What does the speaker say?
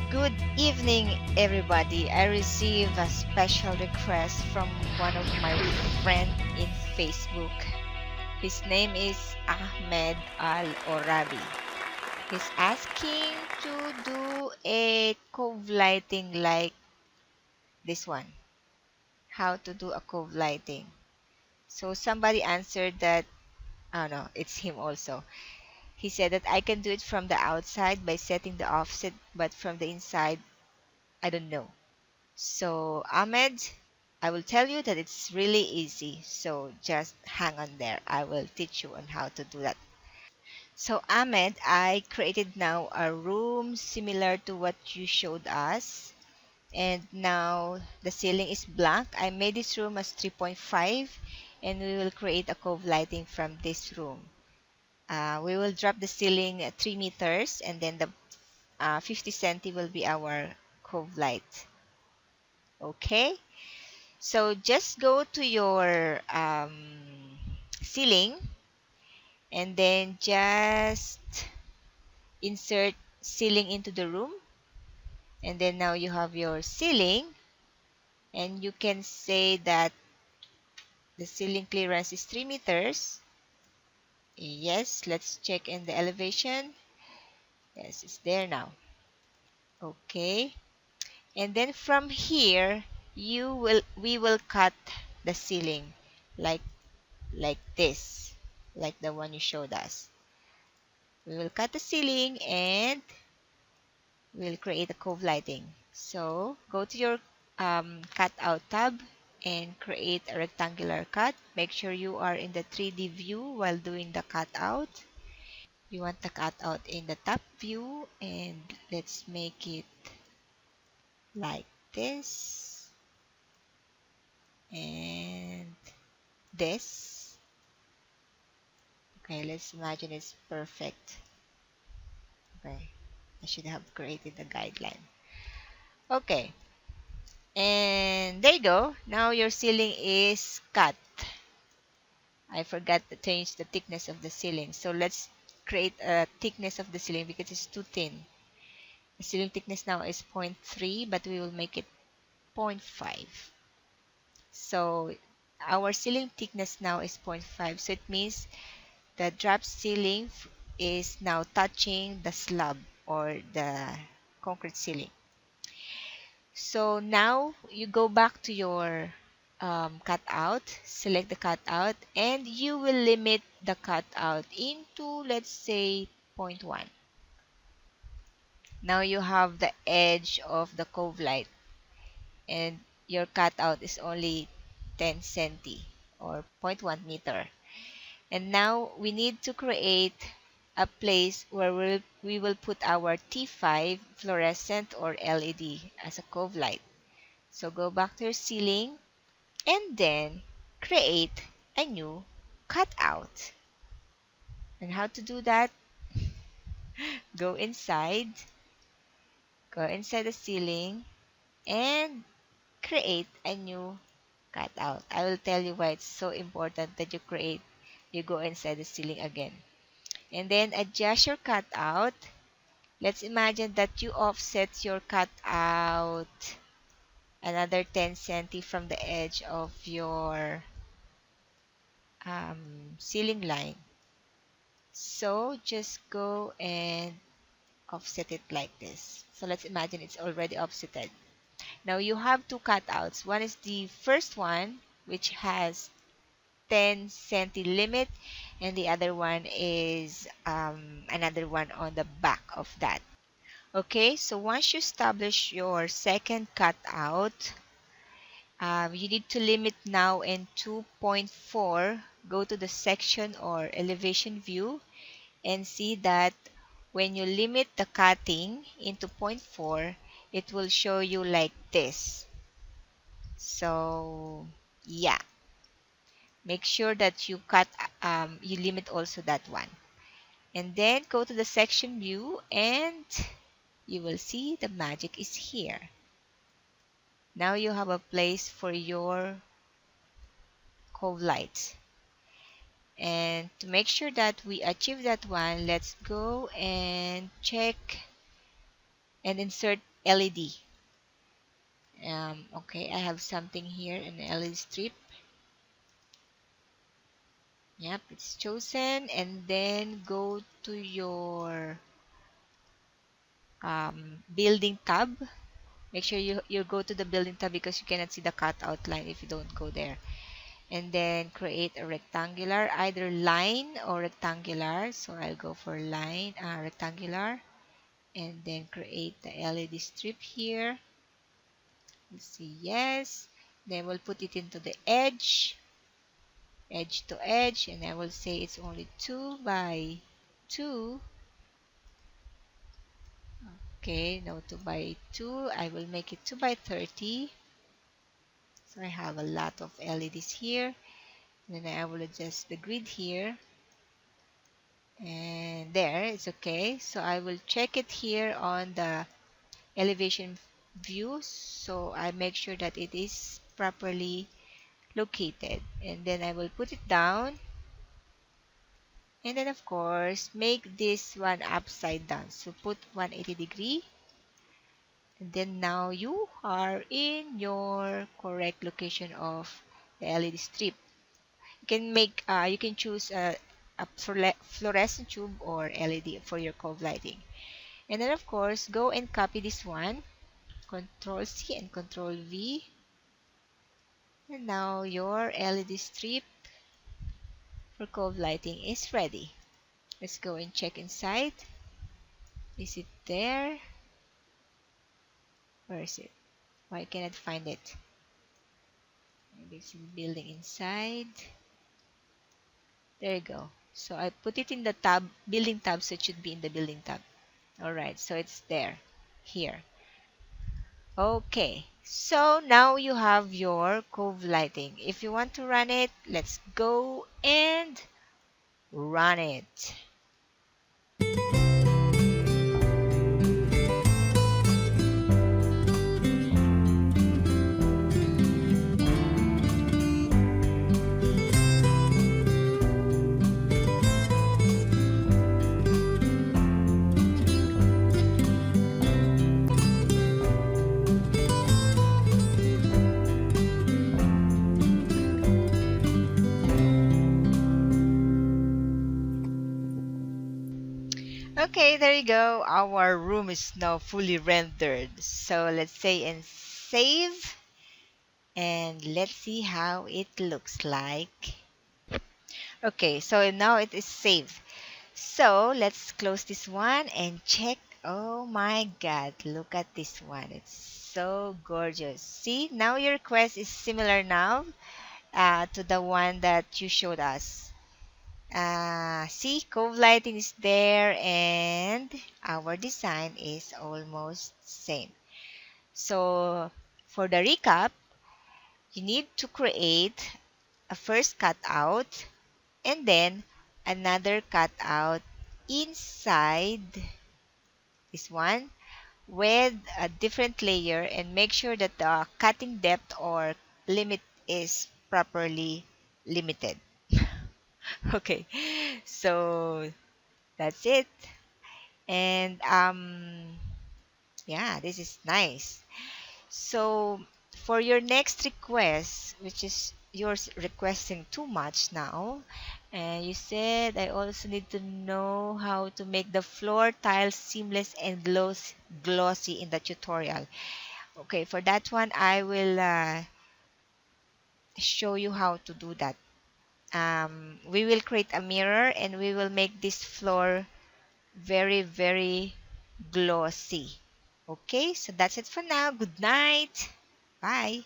Good evening, everybody. I received a special request from one of my friend in Facebook. His name is Ahmed Al Orabi. He's asking to do a cove lighting like this one. How to do a cove lighting. So somebody answered that, oh no, it's him also. He said that I can do it from the outside by setting the offset, but from the inside, I don't know. So, Ahmed, I will tell you that it's really easy. So, just hang on there. I will teach you on how to do that. So, Ahmed, I created now a room similar to what you showed us. And now the ceiling is blank. I made this room as 3.5 and we will create a cove lighting from this room. We will drop the ceiling at 3 meters and then the 50 centi will be our cove light. Okay? So just go to your ceiling and then just insert ceiling into the room. And then now you have your ceiling and you can say that the ceiling clearance is 3 meters. Yes, let's check in the elevation. Yes, it's there now. Okay. And then from here, we will cut the ceiling like this, like the one you showed us. We will cut the ceiling and we'll create a cove lighting. So go to your cutout tab and create a rectangular cut. Make sure you are in the 3D view while doing the cutout. You want the cutout in the top view and let's make it like this and this. Okay, let's imagine it's perfect. Okay, I should have created the guideline. Okay, and there you go. Now your ceiling is cut. I forgot to change the thickness of the ceiling. So let's create a thickness of the ceiling because it's too thin. The ceiling thickness now is 0.3, but we will make it 0.5. So our ceiling thickness now is 0.5. So it means the drop ceiling is now touching the slab or the concrete ceiling. So now you go back to your cutout, select the cutout, and you will limit the cutout into, let's say, zero point 0.1. Now you have the edge of the cove light, and your cutout is only 10 centi or zero point 0.1 meter. And now we need to create a place where we will put our T5 fluorescent or LED as a cove light. So go back to your ceiling and then create a new cutout. And how to do that? Go inside, go inside the ceiling and create a new cutout. I will tell you why it's so important that you go inside the ceiling again. And then adjust your cutout. Let's imagine that you offset your cutout another 10 centi from the edge of your ceiling line. So just go and offset it like this. So let's imagine it's already offsetted. Now you have two cutouts. One is the first one, which has 10 centi limit, and the other one is another one on the back of that. Okay, so once you establish your second cutout, you need to limit now in 2.4. Go to the section or elevation view and see that when you limit the cutting into zero point 0.4, it will show you like this. So yeah, make sure that you limit also that one. And then go to the section view and you will see the magic is here. Now you have a place for your cove light. And to make sure that we achieve that one, let's go and check and insert LED. Okay, I have something here, an LED strip. Yep, it's chosen, and then go to your building tab. Make sure you go to the building tab because you cannot see the cutout line if you don't go there. And then create a rectangular, either line or rectangular. So I'll go for line, rectangular, and then create the LED strip here. Let's see, yes. Then we'll put it into the edge to edge, and I will say it's only 2 by 2. Okay, no 2 by 2. I will make it 2 by 30. So I have a lot of LEDs here. And then I will adjust the grid here. And there, it's okay. So I will check it here on the elevation view. So I make sure that it is properly located. And then I will put it down. And then of course, make this one upside down. So put 180 degree. And then now you are in your correct location of the LED strip. You can you can choose a fluorescent tube or LED for your cove lighting. And then of course, go and copy this one. Control C and Control V. And now your LED strip for cove lighting is ready. Let's go and check inside. Is it there? Where is it? Why can't I find it? Maybe it's in the building inside. There you go. So I put it in the tab, building tab, so it should be in the building tab. Alright, so it's there, here. Okay, so now you have your cove lighting. If you want to run it, let's go and run it. Okay, there you go. Our room is now fully rendered. So let's say and save. And let's see how it looks like. Okay, so now it is saved. So let's close this one and check. Oh my God, look at this one. It's so gorgeous. See, now your request is similar now to the one that you showed us. See, cove lighting is there and our design is almost same. So for the recap, you need to create a first cutout and then another cutout inside this one with a different layer, and make sure that the cutting depth or limit is properly limited. Okay, so that's it. And yeah, this is nice. So for your next request, which is yours requesting too much now, and you said I also need to know how to make the floor tiles seamless and glossy in the tutorial. Okay, for that one, I will show you how to do that. We will create a mirror and we will make this floor very, very glossy. Okay, so that's it for now. Good night. Bye.